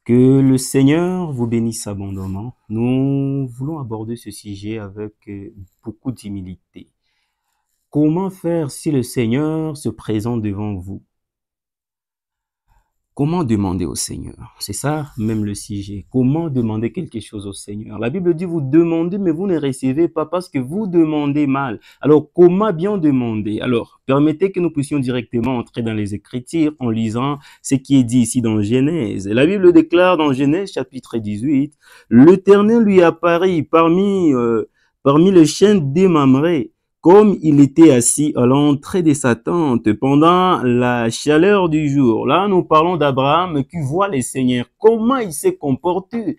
Que le Seigneur vous bénisse abondamment. Nous voulons aborder ce sujet avec beaucoup d'humilité. Comment faire si le Seigneur se présente devant vous? Comment demander au Seigneur? C'est ça même le sujet. Comment demander quelque chose au Seigneur? La Bible dit, vous demandez, mais vous ne recevez pas parce que vous demandez mal. Alors, comment bien demander? Alors, permettez que nous puissions directement entrer dans les Écritures en lisant ce qui est dit ici dans Genèse. La Bible déclare dans Genèse chapitre 18, « L'Éternel lui apparut parmi les chênes des Mamré, comme il était assis à l'entrée de sa tente pendant la chaleur du jour. » Là, nous parlons d'Abraham qui voit le Seigneur. Comment il s'est comporté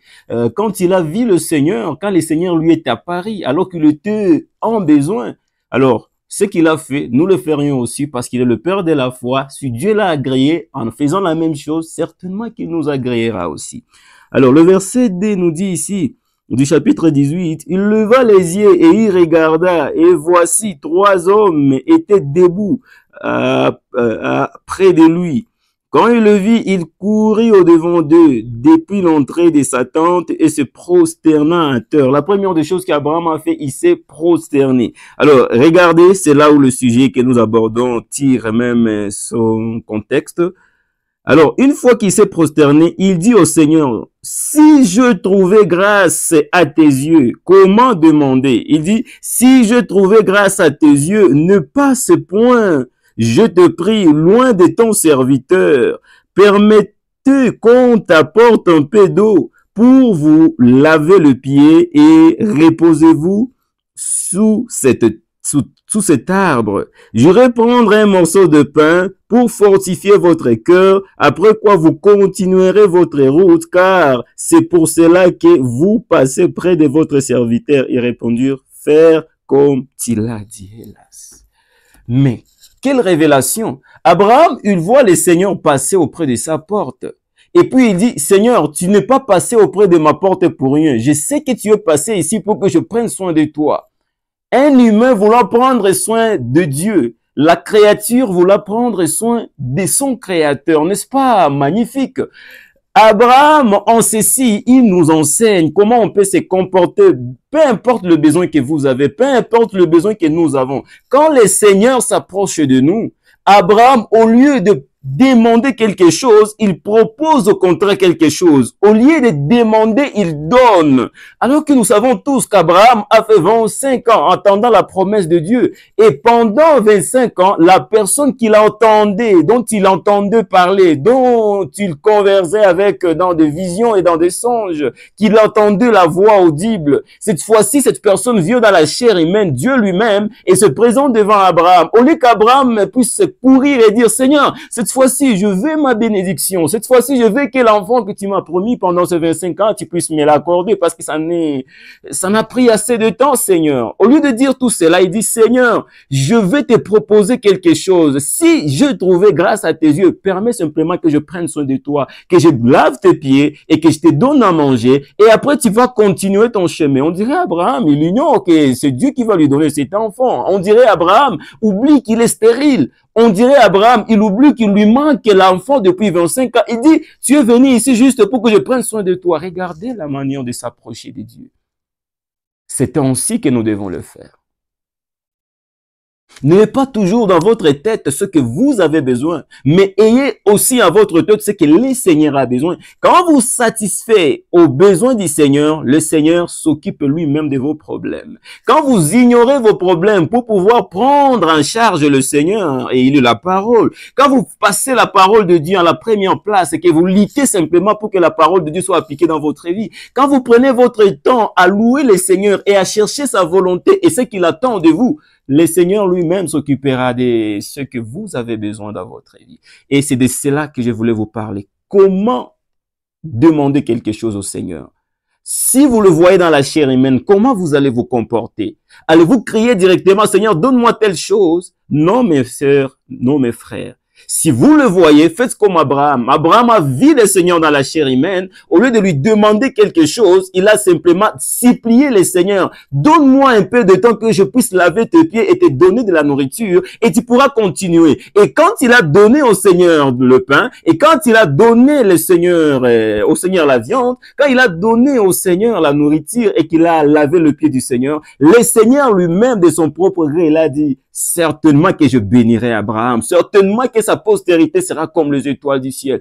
quand il a vu le Seigneur, quand le Seigneur lui est apparu, alors qu'il était en besoin. Alors, ce qu'il a fait, nous le ferions aussi parce qu'il est le Père de la foi. Si Dieu l'a agréé en faisant la même chose, certainement qu'il nous agréera aussi. Alors, le verset D nous dit ici, du chapitre 18, il leva les yeux et il regarda, et voici 3 hommes étaient debout près de lui. Quand il le vit, il courut au-devant d'eux depuis l'entrée de sa tente et se prosterna à terre. La première des choses qu'Abraham a fait, il s'est prosterné. Alors, regardez, c'est là où le sujet que nous abordons tire même son contexte. Alors, une fois qu'il s'est prosterné, il dit au Seigneur, « Si je trouvais grâce à tes yeux, comment demander ?» Il dit, « Si je trouvais grâce à tes yeux, ne passe point, je te prie, loin de ton serviteur. Permettez qu'on t'apporte un peu d'eau pour vous laver le pied et reposez-vous sous cet arbre. J'irai prendre un morceau de pain pour fortifier votre cœur, après quoi vous continuerez votre route, car c'est pour cela que vous passez près de votre serviteur. Ils répondirent, faire comme tu l'as dit, hélas. Mais, quelle révélation! Abraham, il voit le Seigneur passer auprès de sa porte. Et puis il dit, Seigneur, tu n'es pas passé auprès de ma porte pour rien. Je sais que tu es passé ici pour que je prenne soin de toi. Un humain voulant prendre soin de Dieu, la créature voulant prendre soin de son créateur, n'est-ce pas magnifique? Abraham, en ceci, il nous enseigne comment on peut se comporter, peu importe le besoin que vous avez, peu importe le besoin que nous avons. Quand le Seigneur s'approche de nous, Abraham, au lieu de demander quelque chose, il propose au contraire quelque chose. Au lieu de demander, il donne. Alors que nous savons tous qu'Abraham a fait 25 ans attendant la promesse de Dieu. Et pendant 25 ans, la personne qu'il entendait, dont il entendait parler, dont il conversait avec dans des visions et dans des songes, qu'il entendait la voix audible, cette fois-ci, cette personne vient dans la chair humaine, Dieu lui-même, et se présente devant Abraham. Au lieu qu'Abraham puisse se courir et dire, Seigneur, cette fois-ci, je veux ma bénédiction. Cette fois-ci, je veux que l'enfant que tu m'as promis pendant ces 25 ans, tu puisses me l'accorder parce que ça n'a pris assez de temps, Seigneur. Au lieu de dire tout cela, il dit, Seigneur, je veux te proposer quelque chose. Si je trouvais grâce à tes yeux, permets simplement que je prenne soin de toi, que je lave tes pieds et que je te donne à manger. Et après, tu vas continuer ton chemin. On dirait Abraham, il ignore que c'est Dieu qui va lui donner cet enfant. On dirait Abraham, oublie qu'il est stérile. On dirait Abraham, il oublie qu'il lui manque l'enfant depuis 25 ans. Il dit, tu es venu ici juste pour que je prenne soin de toi. Regardez la manière de s'approcher de Dieu. C'est ainsi que nous devons le faire. N'ayez pas toujours dans votre tête ce que vous avez besoin, mais ayez aussi en votre tête ce que le Seigneur a besoin. Quand vous satisfaites aux besoins du Seigneur, le Seigneur s'occupe lui-même de vos problèmes. Quand vous ignorez vos problèmes pour pouvoir prendre en charge le Seigneur, et il est la parole, quand vous passez la parole de Dieu en la première place et que vous luttez simplement pour que la parole de Dieu soit appliquée dans votre vie, quand vous prenez votre temps à louer le Seigneur et à chercher sa volonté et ce qu'il attend de vous, le Seigneur lui-même s'occupera de ce que vous avez besoin dans votre vie. Et c'est de cela que je voulais vous parler. Comment demander quelque chose au Seigneur? Si vous le voyez dans la chair humaine, comment vous allez vous comporter? Allez-vous crier directement, Seigneur, donne-moi telle chose? Non, mes sœurs, non, mes frères. Si vous le voyez, faites comme Abraham. Abraham a vu le Seigneur dans la chair humaine. Au lieu de lui demander quelque chose, il a simplement supplié le Seigneur. Donne-moi un peu de temps que je puisse laver tes pieds et te donner de la nourriture et tu pourras continuer. Et quand il a donné au Seigneur le pain et quand il a donné au Seigneur la viande, quand il a donné au Seigneur la nourriture et qu'il a lavé le pied du Seigneur, le Seigneur lui-même de son propre gré, il a dit, certainement que je bénirai Abraham, certainement que sa postérité sera comme les étoiles du ciel.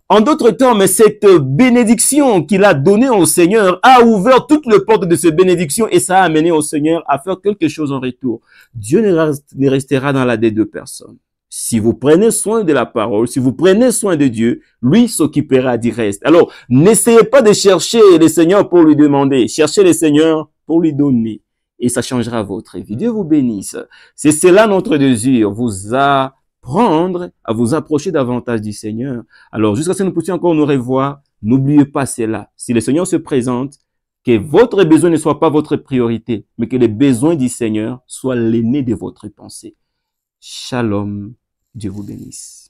En d'autres termes, cette bénédiction qu'il a donnée au Seigneur a ouvert toutes les portes de cette bénédiction et ça a amené au Seigneur à faire quelque chose en retour. Dieu ne restera dans la dette de personne. Si vous prenez soin de la parole, si vous prenez soin de Dieu, lui s'occupera du reste. Alors, n'essayez pas de chercher le Seigneur pour lui demander. Cherchez le Seigneur pour lui donner. Et ça changera votre vie. Dieu vous bénisse. C'est cela notre désir, vous apprendre à vous approcher davantage du Seigneur. Alors, jusqu'à ce que nous puissions encore nous revoir, n'oubliez pas cela. Si le Seigneur se présente, que votre besoin ne soit pas votre priorité, mais que les besoins du Seigneur soient l'aîné de votre pensée. Shalom. Dieu vous bénisse.